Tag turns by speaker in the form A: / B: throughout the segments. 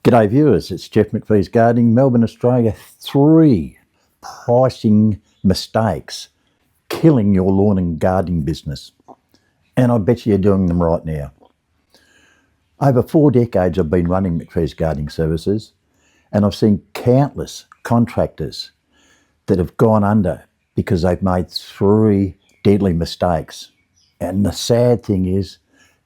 A: G'day viewers, it's Geoff McVee's Gardening, Melbourne, Australia. 3 pricing mistakes killing your lawn and gardening business. And I bet you're doing them right now. Over 4 decades I've been running McVee's Gardening Services, and I've seen countless contractors that have gone under because they've made 3 deadly mistakes. And the sad thing is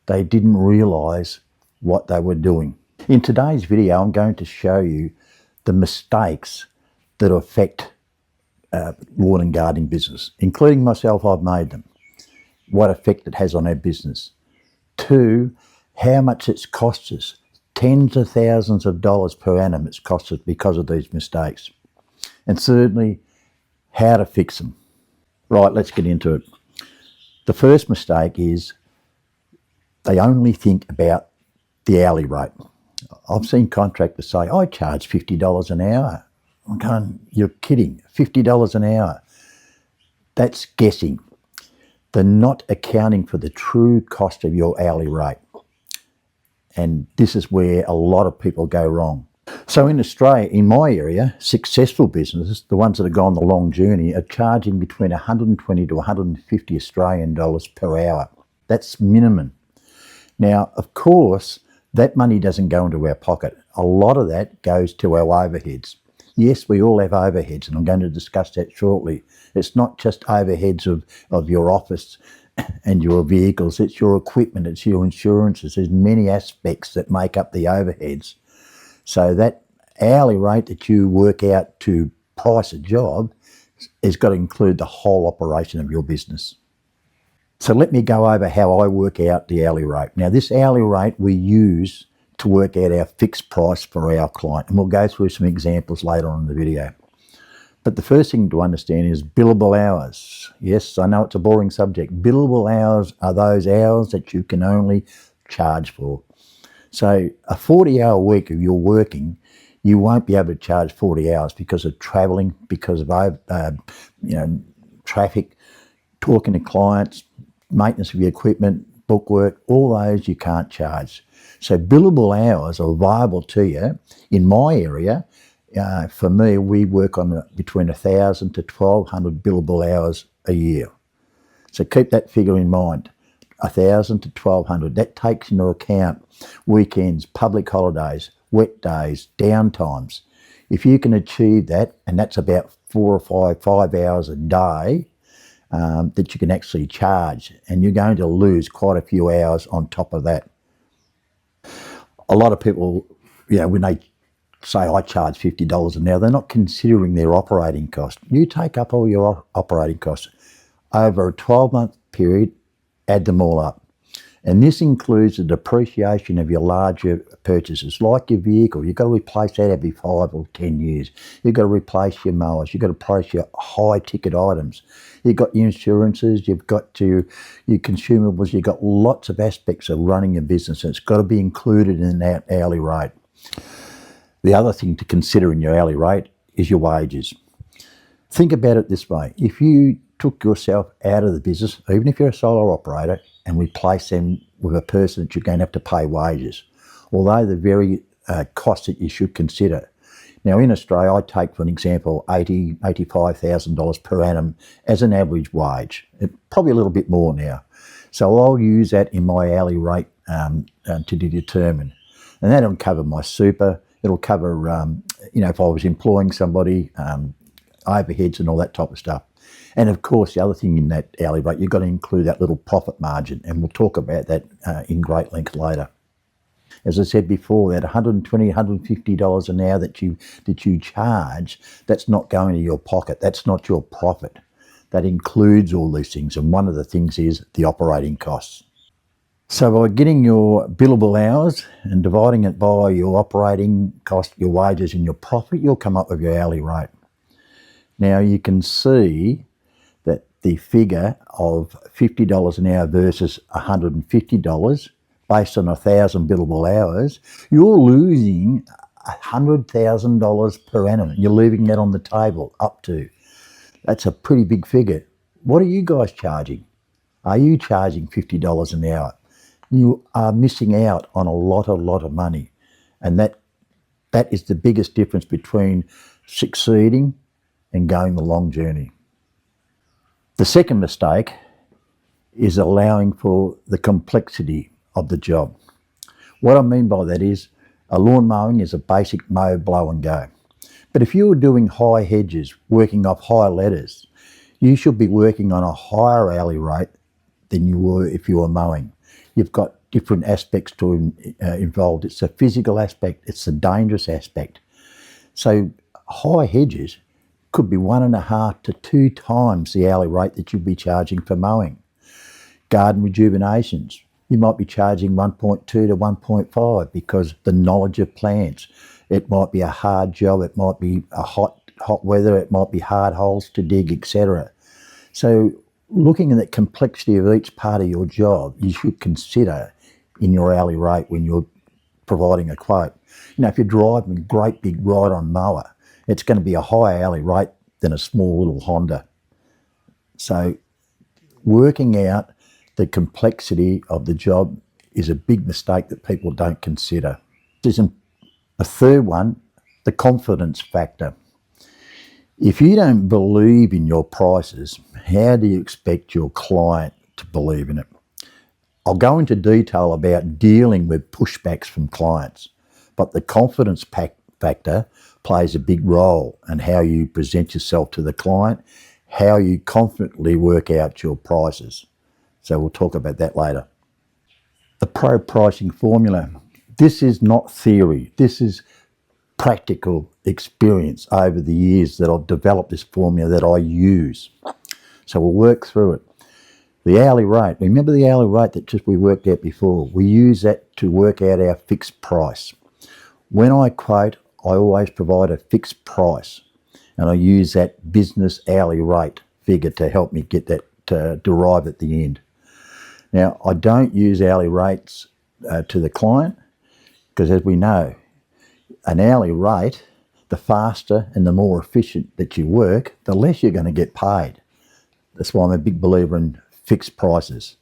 A: they didn't realise what they were doing. In today's video, I'm going to show you the mistakes that affect lawn and gardening business, including myself. I've made them. What effect it has on our business. 2, how much it's cost us. Tens of thousands of dollars per annum it's cost us because of these mistakes. And thirdly, how to fix them. Right, let's get into it. The first mistake is they only think about the hourly rate. I've seen contractors say, I charge $50 an hour. I'm going, you're kidding, $50 an hour. That's guessing. They're not accounting for the true cost of your hourly rate. And this is where a lot of people go wrong. So in Australia, in my area, successful businesses, the ones that have gone the long journey, are charging between 120 to 150 Australian dollars per hour. That's minimum. Now, of course, that money doesn't go into our pocket. A lot of that goes to our overheads. Yes, we all have overheads, and I'm going to discuss that shortly. It's not just overheads of your office and your vehicles. It's your equipment, it's your insurances. There's many aspects that make up the overheads. So that hourly rate that you work out to price a job has got to include the whole operation of your business. So let me go over how I work out the hourly rate. Now, this hourly rate we use to work out our fixed price for our client, and we'll go through some examples later on in the video. But the first thing to understand is billable hours. Yes, I know it's a boring subject. Billable hours are those hours that you can only charge for. So a 40-hour week of your working, you won't be able to charge 40 hours because of travelling, because of traffic, talking to clients, maintenance of your equipment, bookwork, all those you can't charge. So billable hours are viable to you. In my area, for me, we work on between 1,000 to 1,200 billable hours a year. So keep that figure in mind, 1,000 to 1,200. That takes into account weekends, public holidays, wet days, downtimes. If you can achieve that, and that's about 4 or 5 hours a day, that you can actually charge, and you're going to lose quite a few hours on top of that. A lot of people, when they say I charge $50 an hour, they're not considering their operating cost. You take up all your operating costs over a 12-month period, add them all up. And this includes the depreciation of your larger purchases, like your vehicle. You've got to replace that every 5 or 10 years. You've got to replace your mowers. You've got to replace your high-ticket items. You've got your insurances. You've got your consumables. You've got lots of aspects of running a business, and it's got to be included in that hourly rate. The other thing to consider in your hourly rate is your wages. Think about it this way. If you took yourself out of the business, even if you're a solo operator, and replace them with a person that you're going to have to pay wages, although the very cost that you should consider. Now in Australia, I take, for an example, $85,000 per annum as an average wage, probably a little bit more now. So I'll use that in my hourly rate to determine. And that'll cover my super, it'll cover, if I was employing somebody, overheads and all that type of stuff. And of course, the other thing in that hourly rate, you've got to include that little profit margin, and we'll talk about that in great length later. As I said before, that $120, $150 an hour that you charge, that's not going to your pocket. That's not your profit. That includes all these things, and one of the things is the operating costs. So by getting your billable hours and dividing it by your operating cost, your wages and your profit, you'll come up with your hourly rate. Now you can see that the figure of $50 an hour versus $150 based on 1,000 billable hours, you're losing $100,000 per annum. You're leaving that on the table up to. That's a pretty big figure. What are you guys charging? Are you charging $50 an hour? You are missing out on a lot of money, and that That is the biggest difference between succeeding and going the long journey. The second mistake is allowing for the complexity of the job. What I mean by that is a lawn mowing is a basic mow, blow and go. But if you're doing high hedges, working off high ladders, you should be working on a higher hourly rate than you were if you were mowing. You've got different aspects to involved. It's a physical aspect, it's a dangerous aspect. So high hedges could be 1.5 to 2 times the hourly rate that you'd be charging for mowing. Garden rejuvenations, you might be charging 1.2 to 1.5 because the knowledge of plants. It might be a hard job, it might be a hot weather, it might be hard holes to dig, etc. So looking at the complexity of each part of your job, you should consider in your hourly rate when you're providing a quote. You know, if you're driving a great big ride-on mower, it's going to be a higher hourly rate than a small little Honda. So working out the complexity of the job is a big mistake that people don't consider. There's a third one, the confidence factor. If you don't believe in your prices, how do you expect your client to believe in it? I'll go into detail about dealing with pushbacks from clients, but the confidence factor plays a big role in how you present yourself to the client, how you confidently work out your prices. So we'll talk about that later. The pro pricing formula. This is not theory. This is practical experience over the years that I've developed this formula that I use. So we'll work through it. The hourly rate. Remember the hourly rate that we worked out before? We use that to work out our fixed price. When I quote, I always provide a fixed price, and I use that business hourly rate figure to help me get that to derive at the end. Now, I don't use hourly rates to the client because, as we know, an hourly rate, the faster and the more efficient that you work, the less you're going to get paid. That's why I'm a big believer in fixed prices.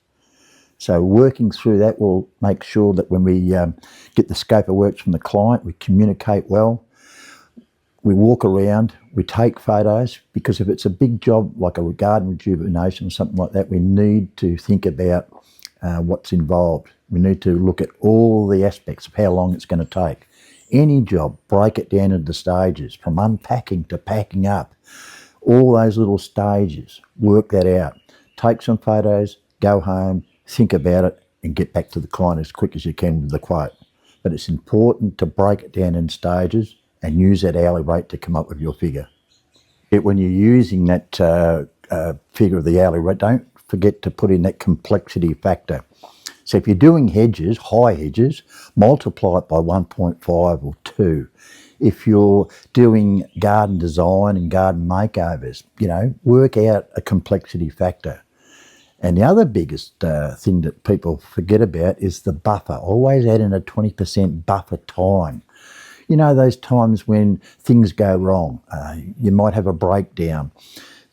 A: So working through that will make sure that when we get the scope of works from the client, we communicate well, we walk around, we take photos, because if it's a big job like a garden rejuvenation or something like that, we need to think about what's involved. We need to look at all the aspects of how long it's going to take. Any job, break it down into stages, from unpacking to packing up. All those little stages, work that out. Take some photos, go home, think about it, and get back to the client as quick as you can with the quote. But it's important to break it down in stages and use that hourly rate to come up with your figure. When you're using that figure of the hourly rate, don't forget to put in that complexity factor. So if you're doing hedges, high hedges, multiply it by 1.5 or 2. If you're doing garden design and garden makeovers, work out a complexity factor. And the other biggest thing that people forget about is the buffer. Always add in a 20% buffer time. You know, those times when things go wrong, you might have a breakdown.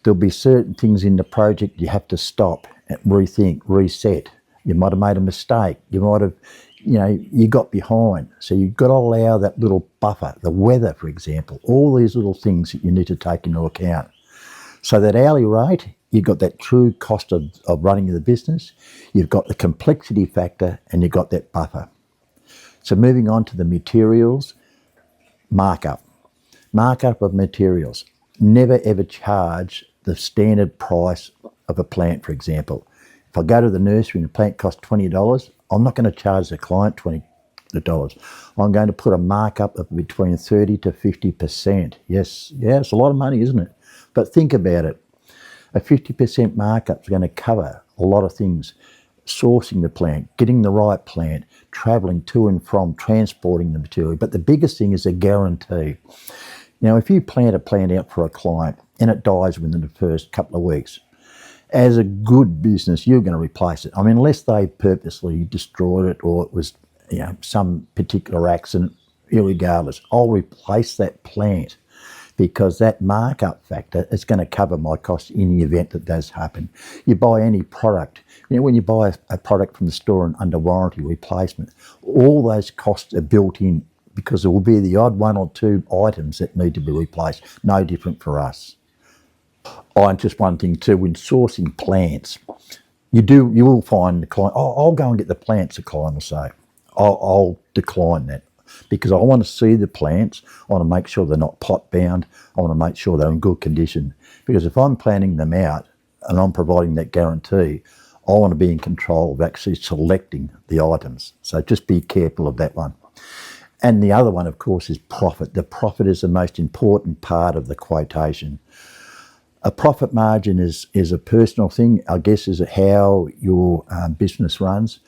A: There'll be certain things in the project you have to stop and rethink, reset. You might have made a mistake. You might have, you got behind. So you've got to allow that little buffer, the weather, for example, all these little things that you need to take into account. So that hourly rate, you've got that true cost of running the business, you've got the complexity factor, and you've got that buffer. So moving on to the materials, markup. Markup of materials. Never ever charge the standard price of a plant, for example. If I go to the nursery and the plant costs $20, I'm not going to charge the client $20. I'm going to put a markup of between 30 to 50%. Yes, it's a lot of money, isn't it? But think about it. A 50% markup is going to cover a lot of things. Sourcing the plant, getting the right plant, travelling to and from, transporting the material. But the biggest thing is a guarantee. Now, if you plant a plant out for a client and it dies within the first couple of weeks, as a good business, you're going to replace it. I mean, unless they purposely destroyed it or it was, some particular accident, irregardless, I'll replace that plant because that markup factor is going to cover my costs in the event that does happen. You buy any product, when you buy a product from the store and under warranty replacement, all those costs are built in because there will be the odd one or two items that need to be replaced. No different for us. Oh, and just one thing too, when sourcing plants, you will find the client, oh, I'll go and get the plants, the client will say. I'll decline that because I want to see the plants. I want to make sure they're not pot bound. I want to make sure they're in good condition, because if I'm planning them out and I'm providing that guarantee, I want to be in control of actually selecting the items. So just be careful of that one. And the other one, of course, is profit. The profit is the most important part of the quotation. A profit margin is a personal thing, I guess, is how your business runs.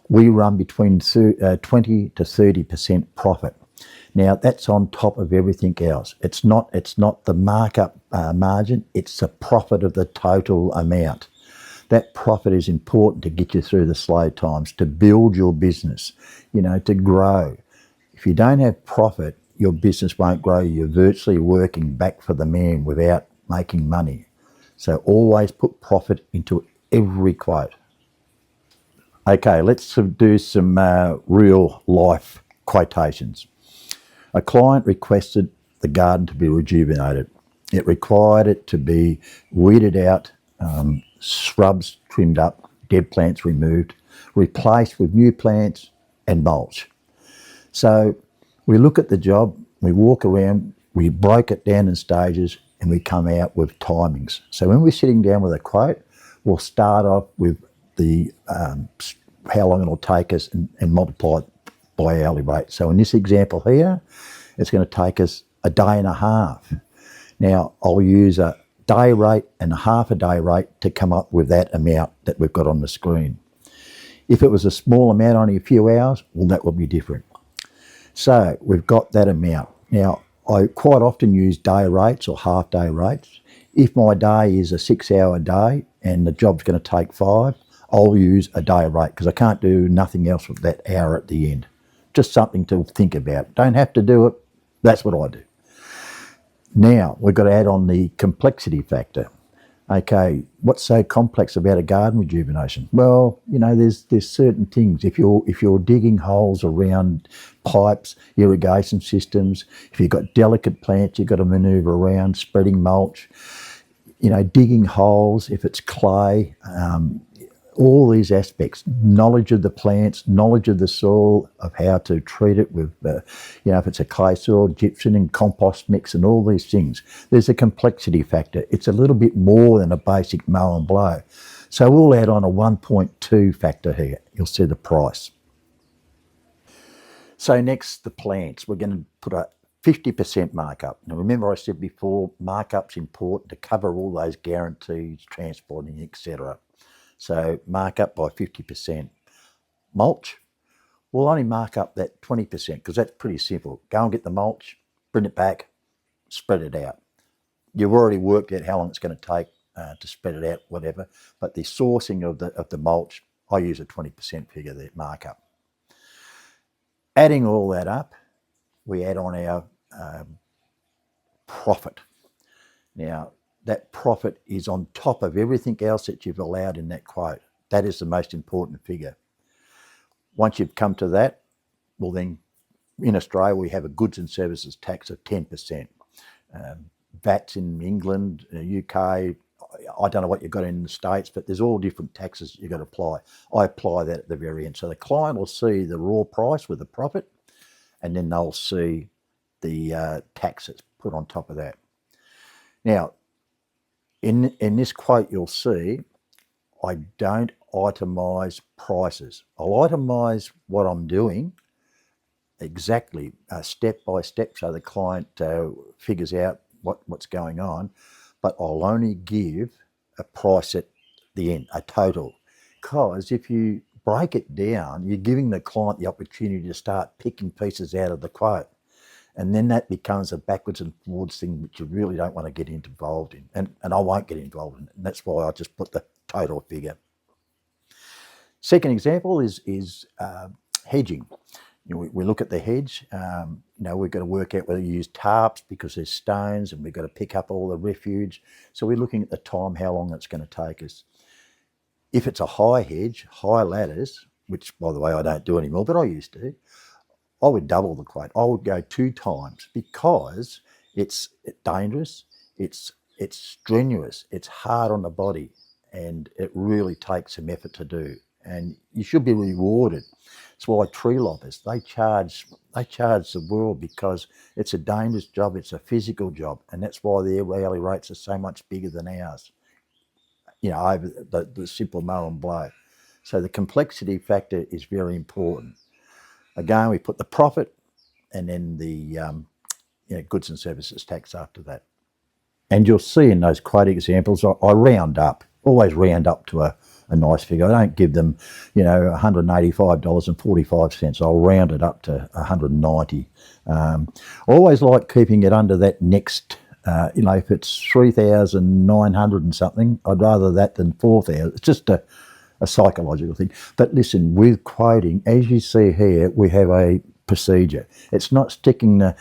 A: We run between 20 to 30% profit. Now, that's on top of everything else. It's not the markup margin, it's the profit of the total amount. That profit is important to get you through the slow times, to build your business, to grow. If you don't have profit, your business won't grow. You're virtually working back for the man without making money. So always put profit into every quote. Okay, let's do some real life quotations. A client requested the garden to be rejuvenated. It required it to be weeded out, shrubs trimmed up, dead plants removed, replaced with new plants and mulch. So we look at the job, we walk around, we break it down in stages, and we come out with timings. So when we're sitting down with a quote, we'll start off with the how long it'll take us and multiply it by hourly rate. So in this example here, it's going to take us a day and a half. Now, I'll use a day rate and a half a day rate to come up with that amount that we've got on the screen. If it was a small amount, only a few hours, well, that will be different. So we've got that amount. Now, I quite often use day rates or half day rates. If my day is a 6-hour day and the job's going to take 5, I'll use a day rate because I can't do nothing else with that hour at the end. Just something to think about. Don't have to do it. That's what I do. Now, we've got to add on the complexity factor. Okay, what's so complex about a garden rejuvenation? Well, there's certain things. If you're digging holes around pipes, irrigation systems, if you've got delicate plants you've got to manoeuvre around, spreading mulch, digging holes, if it's clay, all these aspects, knowledge of the plants, knowledge of the soil, of how to treat it with, if it's a clay soil, gypsum and compost mix and all these things. There's a complexity factor. It's a little bit more than a basic mow and blow. So we'll add on a 1.2 factor here. You'll see the price. So next, the plants. We're going to put a 50% markup. Now remember I said before, markup's important to cover all those guarantees, transporting, etc. So mark up by 50%. Mulch, we'll only mark up that 20% because that's pretty simple. Go and get the mulch, bring it back, spread it out. You've already worked out how long it's going to take to spread it out, whatever. But the sourcing of the mulch, I use a 20% figure there, markup. Adding all that up, we add on our profit. Now, that profit is on top of everything else that you've allowed in that quote. That is the most important figure. Once you've come to that, well then, in Australia, we have a goods and services tax of 10%. VATs in England, UK, I don't know what you've got in the States, but there's all different taxes you've got to apply. I apply that at the very end. So the client will see the raw price with the profit, and then they'll see the tax that's put on top of that. Now, in this quote, you'll see I don't itemise prices. I'll itemise what I'm doing exactly, step by step, so the client figures out what's going on, but I'll only give a price at the end, a total. Because if you break it down, you're giving the client the opportunity to start picking pieces out of the quote. And then that becomes a backwards and forwards thing which you really don't want to get involved in. And I won't get involved in it. And that's why I just put the total figure. Second example is hedging. We look at the hedge. We've got to work out whether you use tarps because there's stones and we've got to pick up all the refuge. So we're looking at the time, how long it's going to take us. If it's a high hedge, high ladders, which by the way I don't do anymore, but I used to, I would double the quote. I would go 2 times because it's dangerous, it's strenuous, it's hard on the body, and it really takes some effort to do. And you should be rewarded. That's why tree loppers, they charge the world because it's a dangerous job, it's a physical job, and that's why their hourly rates are so much bigger than ours. Over the simple mow and blow. So the complexity factor is very important. Again, we put the profit and then the goods and services tax after that. And you'll see in those quote examples, I round up, always round up to a nice figure. I don't give them, $185.45. I'll round it up to $190. I always like keeping it under that next, if it's 3,900 and something, I'd rather that than 4,000. It's just a psychological thing. But listen, with quoting, as you see here, we have a procedure. It's not sticking the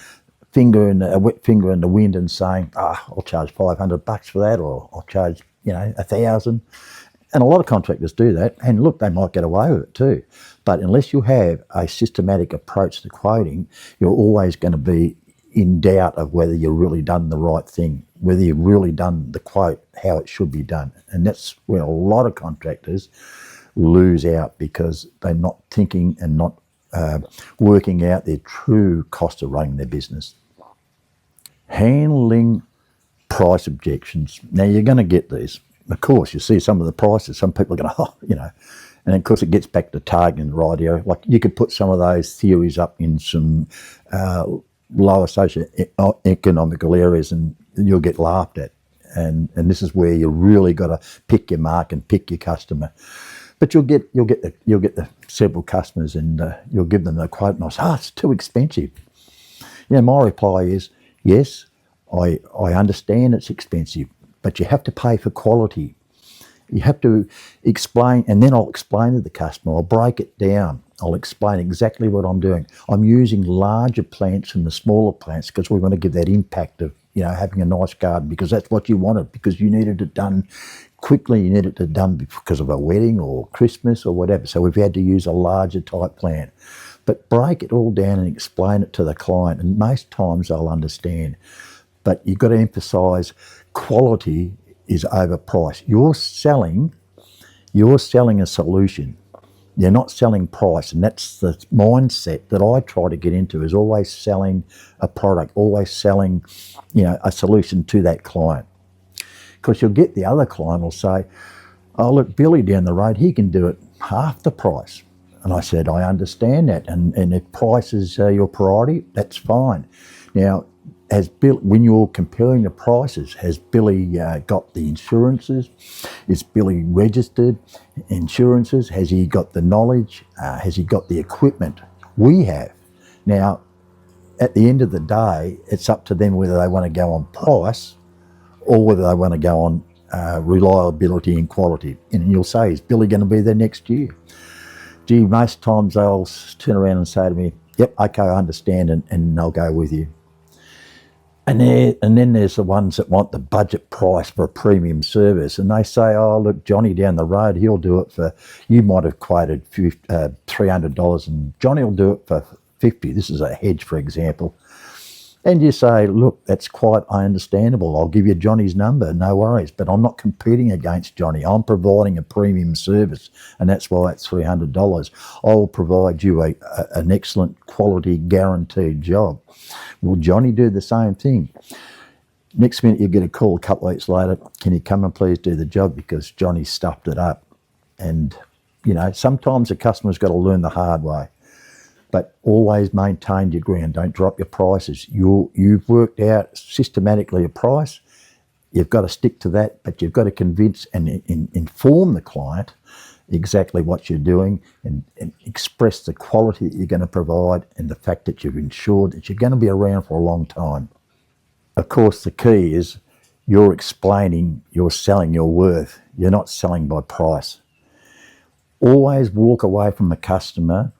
A: a wet finger in the wind and saying, I'll charge $500 for that, or I'll charge, 1,000. And a lot of contractors do that, and look, they might get away with it too. But unless you have a systematic approach to quoting, you're always going to be in doubt of whether you've really done the right thing, whether you've really done the quote how it should be done. And that's where a lot of contractors lose out, because they're not thinking and not working out their true cost of running their business. Handling price objections. Now, you're going to get these. Of course, you see some of the prices, some people are going, and of course it gets back to targeting the right area. Like, you could put some of those theories up in some lower socio-economical areas and you'll get laughed at. And this is where you really got to pick your mark and pick your customer. But you'll get the several customers, and you'll give them the quote, and I'll say, it's too expensive. My reply is, yes, I understand it's expensive, but you have to pay for quality. You have to explain, and then I'll explain to the customer. I'll break it down. I'll explain exactly what I'm doing. I'm using larger plants than the smaller plants because we want to give that impact of, having a nice garden, because that's what you wanted, because you needed it done quickly, you needed it done because of a wedding or Christmas or whatever. So we've had to use a larger type plant. But break it all down and explain it to the client, and most times they'll understand. But you've got to emphasise quality is over price. You're selling a solution. You're not selling price, and that's the mindset that I try to get into, is always selling a product, always selling, a solution to that client. Because you'll get the other client will say, oh, look, Billy down the road, he can do it half the price. And I said, I understand that, and if price is your priority, that's fine. Now, when you're comparing the prices, has Billy got the insurances? Is Billy registered insurances? Has he got the knowledge? Has he got the equipment? We have. Now, at the end of the day, it's up to them whether they want to go on price or whether they want to go on reliability and quality. And you'll say, is Billy going to be there next year? Gee, most times they'll turn around and say to me, yep, okay, I understand, and I'll go with you. And then there's the ones that want the budget price for a premium service, and they say, oh, look, Johnny down the road, he'll do it for, you might have quoted $300, and Johnny will do it for $50. This is a hedge, for example. And you say, look, that's quite understandable. I'll give you Johnny's number, no worries. But I'm not competing against Johnny. I'm providing a premium service, and that's why it's $300. I will provide you an excellent quality guaranteed job. Will Johnny do the same thing? Next minute you get a call a couple of weeks later, can you come and please do the job because Johnny stuffed it up? And, sometimes the customer's got to learn the hard way. But always maintain your ground. Don't drop your prices. You've worked out systematically a price. You've got to stick to that, but you've got to convince and inform the client exactly what you're doing, and express the quality that you're going to provide, and the fact that you've ensured that you're going to be around for a long time. Of course, the key is you're selling your worth. You're not selling by price. Always walk away from a customer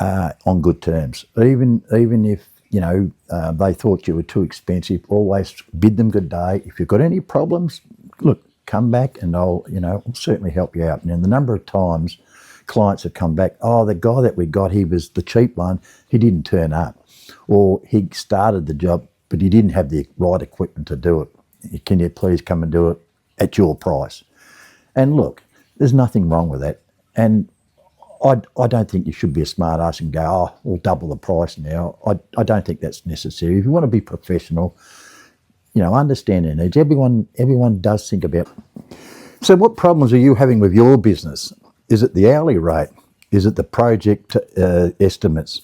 A: on good terms. Even if they thought you were too expensive, always bid them good day. If you've got any problems, look, come back and I'll certainly help you out. And the number of times clients have come back, oh, the guy that we got, he was the cheap one, he didn't turn up. Or he started the job, but he didn't have the right equipment to do it. Can you please come and do it at your price? And look, there's nothing wrong with that. And I don't think you should be a smart ass and go, oh, we'll double the price now. I don't think that's necessary. If you want to be professional, understand their needs. Everyone does think about it. So what problems are you having with your business? Is it the hourly rate? Is it the project estimates?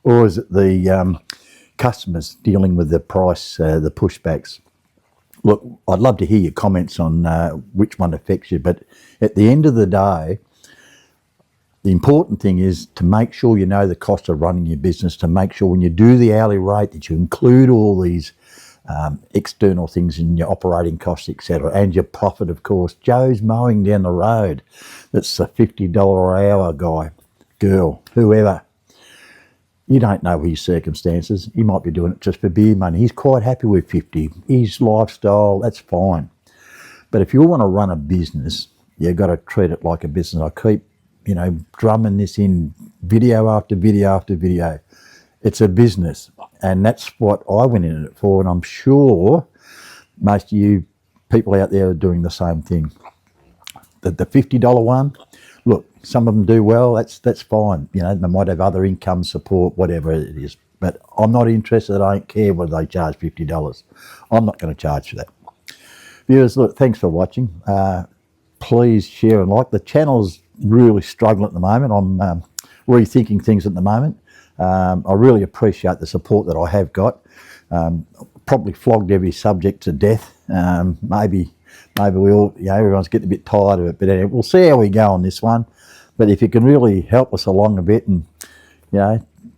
A: Or is it the customers dealing with the price, the pushbacks? Look, I'd love to hear your comments on which one affects you, but at the end of the day, the important thing is to make sure you know the cost of running your business, to make sure when you do the hourly rate that you include all these external things in your operating costs, etc., and your profit, of course. Joe's mowing down the road. That's a $50 an hour guy, girl, whoever. You don't know his circumstances. He might be doing it just for beer money. He's quite happy with 50. His lifestyle, that's fine. But if you want to run a business, you've got to treat it like a business. I keep, drumming this in video after video after video. It's a business, and that's what I went in it for, and I'm sure most of you people out there are doing the same thing. The $50 one, look, some of them do well, that's fine. They might have other income support, whatever it is. But I'm not interested. I don't care whether they charge $50. I'm not going to charge for that. Viewers, look, thanks for watching. Please share and like. The channel's really struggling at the moment. I'm rethinking things at the moment. I really appreciate the support that I have got. Probably flogged every subject to death. Maybe we all, everyone's getting a bit tired of it. But anyway, we'll see how we go on this one. But if you can really help us along a bit and,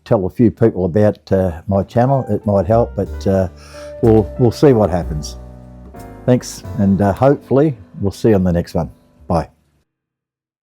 A: tell a few people about my channel, it might help. But we'll see what happens. Thanks, and hopefully we'll see you on the next one. Bye.